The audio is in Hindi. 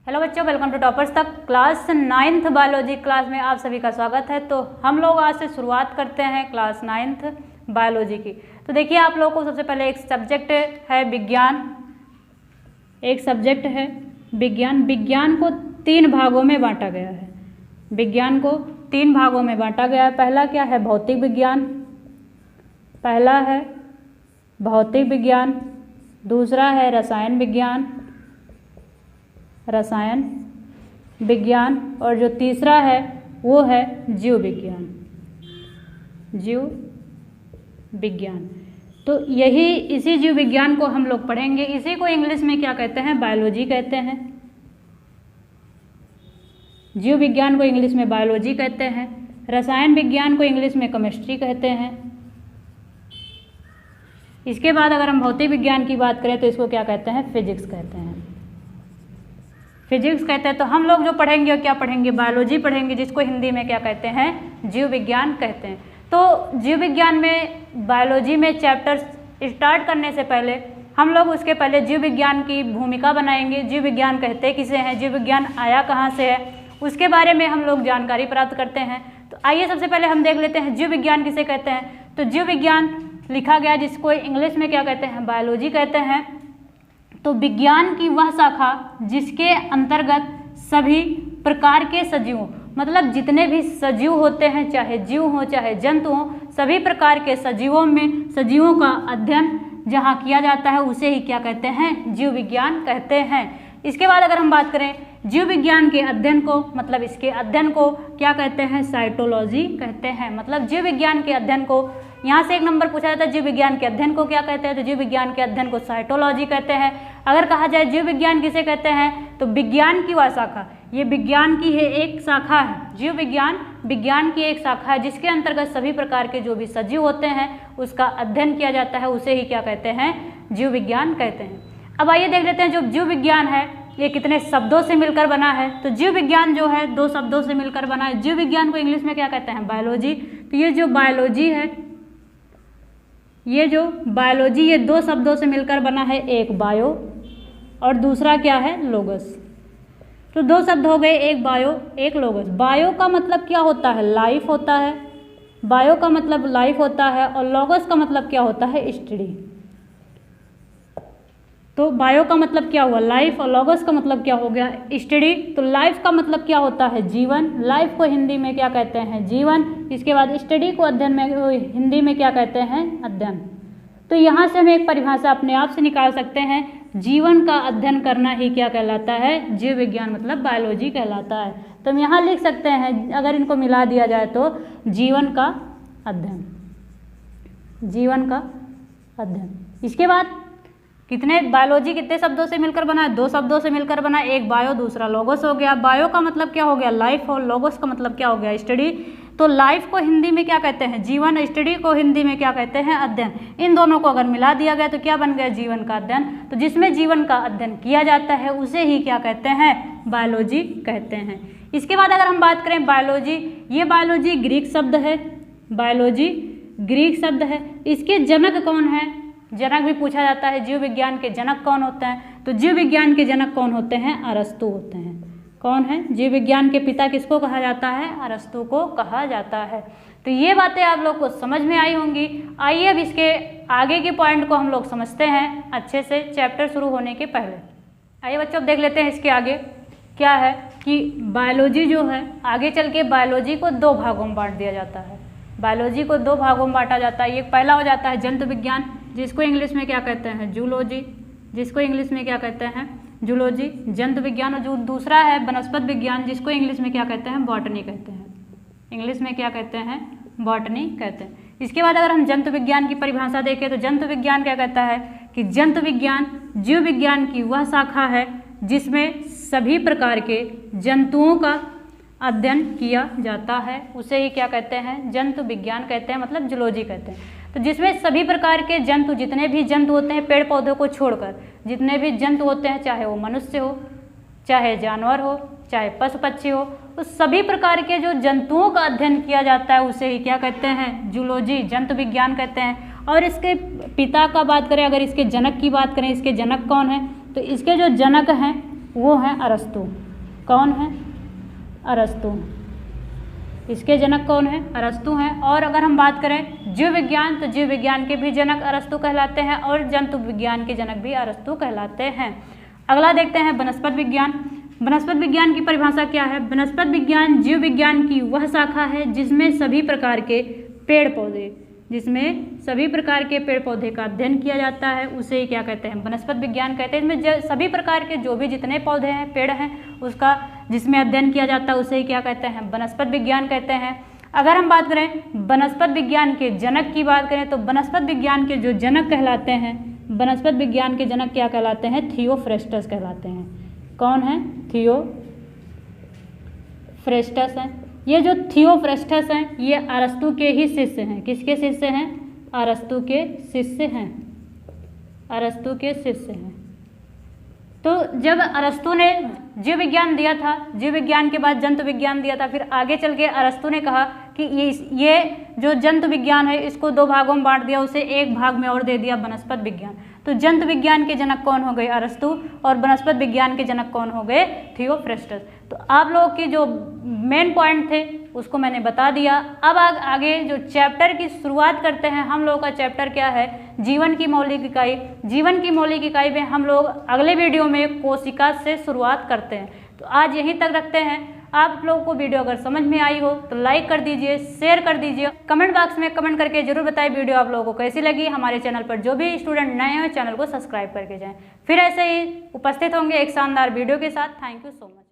हेलो बच्चों, वेलकम टू टॉपर्स तक। क्लास 9th बायोलॉजी क्लास में आप सभी का स्वागत है। तो हम लोग आज से शुरुआत करते हैं क्लास 9th बायोलॉजी की। तो देखिए, आप लोगों को सबसे पहले एक सब्जेक्ट है विज्ञान। एक सब्जेक्ट है विज्ञान। विज्ञान को 3 भागों में बांटा गया है। विज्ञान को 3 भागों में बांटा गया है। पहला क्या है? भौतिक विज्ञान। पहला है भौतिक विज्ञान, दूसरा है रसायन विज्ञान, रसायन विज्ञान, और जो तीसरा है वो है जीव विज्ञान, जीव विज्ञान। तो यही इसी जीव विज्ञान को हम लोग पढ़ेंगे। इसी को इंग्लिश में क्या कहते हैं? बायोलॉजी कहते हैं। जीव विज्ञान को इंग्लिश में बायोलॉजी कहते हैं। रसायन विज्ञान को इंग्लिश में केमिस्ट्री कहते हैं। इसके बाद अगर हम भौतिक विज्ञान की बात करें तो इसको क्या कहते हैं? फिजिक्स कहते हैं। फिजिक्स कहते हैं। तो हम लोग जो पढ़ेंगे और क्या पढ़ेंगे? बायोलॉजी पढ़ेंगे, जिसको हिंदी में क्या कहते हैं? जीव विज्ञान कहते हैं। तो जीव विज्ञान में बायोलॉजी में चैप्टर स्टार्ट करने से पहले हम लोग उसके पहले जीव विज्ञान की भूमिका बनाएंगे। जीव विज्ञान कहते किसे हैं, जीव विज्ञान आया कहाँ से है, उसके बारे में हम लोग जानकारी प्राप्त करते हैं। तो आइए सबसे पहले हम देख लेते हैं जीव विज्ञान किसे कहते हैं। तो जीव विज्ञान लिखा गया जिसको इंग्लिश में क्या कहते हैं? बायोलॉजी कहते हैं। तो विज्ञान की वह शाखा जिसके अंतर्गत सभी प्रकार के सजीवों, मतलब जितने भी सजीव होते हैं, चाहे जीव हो चाहे जंतु हो, सभी प्रकार के सजीवों का अध्ययन जहाँ किया जाता है उसे ही क्या कहते हैं? जीव विज्ञान कहते हैं। इसके बाद अगर हम बात करें जीव विज्ञान के अध्ययन को, मतलब इसके अध्ययन को क्या कहते हैं? साइटोलॉजी कहते हैं। मतलब जीव विज्ञान के अध्ययन को, यहाँ से 1 नंबर पूछा जाता है, जीव विज्ञान के अध्ययन को क्या कहते हैं? तो जीव विज्ञान के अध्ययन को साइटोलॉजी कहते हैं। अगर कहा जाए जीव विज्ञान किसे कहते हैं, तो विज्ञान की वह शाखा, ये विज्ञान की है एक शाखा है। जीव विज्ञान विज्ञान की एक शाखा है जिसके अंतर्गत सभी प्रकार के जो भी सजीव होते हैं उसका अध्ययन किया जाता है, उसे ही क्या कहते हैं? जीव विज्ञान कहते हैं। अब आइए देख लेते हैं जो जीव विज्ञान है ये कितने शब्दों से मिलकर बना है। तो जीव विज्ञान जो है 2 शब्दों से मिलकर बना है। जीव विज्ञान को इंग्लिश में क्या कहते हैं? बायोलॉजी। तो ये जो बायोलॉजी है, ये जो बायोलॉजी, ये 2 शब्दों से मिलकर बना है। एक बायो और दूसरा क्या है? लोगस। तो 2 शब्द हो गए, एक बायो एक लोगस। बायो का मतलब क्या होता है? लाइफ होता है। बायो का मतलब लाइफ होता है। और लोगस का मतलब क्या होता है? स्टडी। तो बायो का मतलब क्या हुआ? लाइफ। और लोगस का मतलब क्या हो गया? स्टडी। तो लाइफ का मतलब क्या होता है? जीवन। लाइफ को हिंदी में क्या कहते हैं? जीवन। इसके बाद स्टडी को अध्ययन में हिंदी में क्या कहते हैं? अध्ययन। तो यहाँ से हम एक परिभाषा अपने आप से निकाल सकते हैं, जीवन का अध्ययन करना ही क्या कहलाता है? जीव विज्ञान, मतलब बायोलॉजी कहलाता है। तो हम यहाँ लिख सकते हैं, अगर इनको मिला दिया जाए तो जीवन का अध्ययन, जीवन का अध्ययन। इसके बाद कितने बायोलॉजी कितने शब्दों से मिलकर बना है? 2 शब्दों से मिलकर बना। एक बायो, दूसरा लोगोस हो गया। बायो का मतलब क्या हो गया? लाइफ। और लोगोस का मतलब क्या हो गया? स्टडी। तो लाइफ को हिंदी में क्या कहते हैं? जीवन। स्टडी को हिंदी में क्या कहते हैं? अध्ययन। इन दोनों को अगर मिला दिया गया तो क्या बन गया? जीवन का अध्ययन। तो जिसमें जीवन का अध्ययन किया जाता है उसे ही क्या कहते हैं? बायोलॉजी कहते हैं। इसके बाद अगर हम बात करें बायोलॉजी, ये बायोलॉजी ग्रीक शब्द है। बायोलॉजी ग्रीक शब्द है। इसके जनक कौन है? जनक भी पूछा जाता है, जीव विज्ञान के जनक कौन होते हैं? तो जीव विज्ञान के जनक कौन होते हैं? अरस्तु होते हैं। कौन है? जीव विज्ञान के पिता किसको कहा जाता है? अरस्तु को कहा जाता है। तो ये बातें आप लोग को समझ में आई होंगी। आइए अब इसके आगे के पॉइंट को हम लोग समझते हैं अच्छे से, चैप्टर शुरू होने के पहले। आइए बच्चों, अब देख लेते हैं इसके आगे क्या है कि बायोलॉजी जो है, आगे चल के बायोलॉजी को 2 भागों में बांट दिया जाता है। बायोलॉजी को 2 भागों में बांटा जाता है। ये पहला हो जाता है जंतु विज्ञान, जिसको इंग्लिश में क्या कहते हैं? जूलॉजी। जिसको इंग्लिश में क्या कहते हैं? जूलॉजी, जंतु विज्ञान। और जो दूसरा है वनस्पति विज्ञान, जिसको इंग्लिश में क्या कहते हैं? बॉटनी कहते हैं। इंग्लिश में क्या कहते हैं? बॉटनी कहते हैं। इसके बाद अगर हम जंतु विज्ञान की परिभाषा देखें तो जंतु विज्ञान क्या कहता है कि जंतु विज्ञान जीव विज्ञान की वह शाखा है जिसमें सभी प्रकार के जंतुओं का अध्ययन किया जाता है, उसे ही क्या कहते हैं? जंतु विज्ञान कहते हैं, मतलब जूलॉजी कहते हैं। तो जिसमें सभी प्रकार के जंतु, जितने भी जंतु होते हैं पेड़ पौधों को छोड़कर, जितने भी जंतु होते हैं, चाहे वो मनुष्य हो, चाहे जानवर हो, चाहे पशु पक्षी हो, उस सभी प्रकार के जो जंतुओं का अध्ययन किया जाता है उसे ही क्या कहते हैं? जूलॉजी, जंतु विज्ञान कहते हैं। और इसके पिता का बात करें, अगर इसके जनक की बात करें, इसके जनक कौन है? तो इसके जो जनक हैं वो हैं अरस्तु। कौन है? अरस्तु। इसके जनक कौन है? अरस्तु हैं। और अगर हम बात करें जीव विज्ञान, तो जीव विज्ञान के भी जनक अरस्तु कहलाते हैं और जंतु विज्ञान के जनक भी अरस्तु कहलाते हैं। अगला देखते हैं वनस्पति विज्ञान। वनस्पति विज्ञान की परिभाषा क्या है? वनस्पति विज्ञान जीव विज्ञान की वह शाखा है जिसमें सभी प्रकार के पेड़ पौधे का अध्ययन किया जाता है, उसे क्या कहते हैं? वनस्पति विज्ञान कहते हैं। इसमें सभी प्रकार के जो भी जितने पौधे हैं, पेड़ हैं, उसका जिसमें अध्ययन किया जाता है उसे क्या कहते हैं? वनस्पति विज्ञान कहते हैं। अगर हम बात करें वनस्पति विज्ञान के जनक की बात करें, तो वनस्पति विज्ञान के जो जनक कहलाते हैं, वनस्पति विज्ञान के जनक क्या कहलाते हैं? थियोफ्रेस्टस कहलाते हैं। कौन है? थियोफ्रेस्टस हैं। ये जो थियोफ्रेस्टस हैं, ये अरस्तु के ही शिष्य हैं। किसके शिष्य हैं? अरस्तु के शिष्य हैं। अरस्तु के शिष्य हैं। तो जब अरस्तु ने जीव विज्ञान दिया था, जीव विज्ञान के बाद जंतु विज्ञान दिया था, फिर आगे चल के अरस्तु ने कहा कि ये जो जंतु विज्ञान है इसको 2 भागों में बांट दिया, उसे एक भाग में और दे दिया वनस्पति विज्ञान। तो जंतु विज्ञान के जनक कौन हो गए? अरस्तु। और वनस्पति विज्ञान के जनक कौन हो गए? थियोफ्रेस्टस। तो आप लोगों के जो मेन पॉइंट थे उसको मैंने बता दिया। अब आगे जो चैप्टर की शुरुआत करते हैं, हम लोगों का चैप्टर क्या है? जीवन की मौलिक इकाई। जीवन की मौलिक इकाई में हम लोग अगले वीडियो में कोशिका से शुरुआत करते हैं। तो आज यहीं तक रखते हैं। आप लोगों को वीडियो अगर समझ में आई हो तो लाइक कर दीजिए, शेयर कर दीजिए, कमेंट बॉक्स में कमेंट करके जरूर बताइए वीडियो आप लोगों को कैसी लगी। हमारे चैनल पर जो भी स्टूडेंट नए हैं चैनल को सब्सक्राइब करके जाएं। फिर ऐसे ही उपस्थित होंगे एक शानदार वीडियो के साथ। Thank you so much.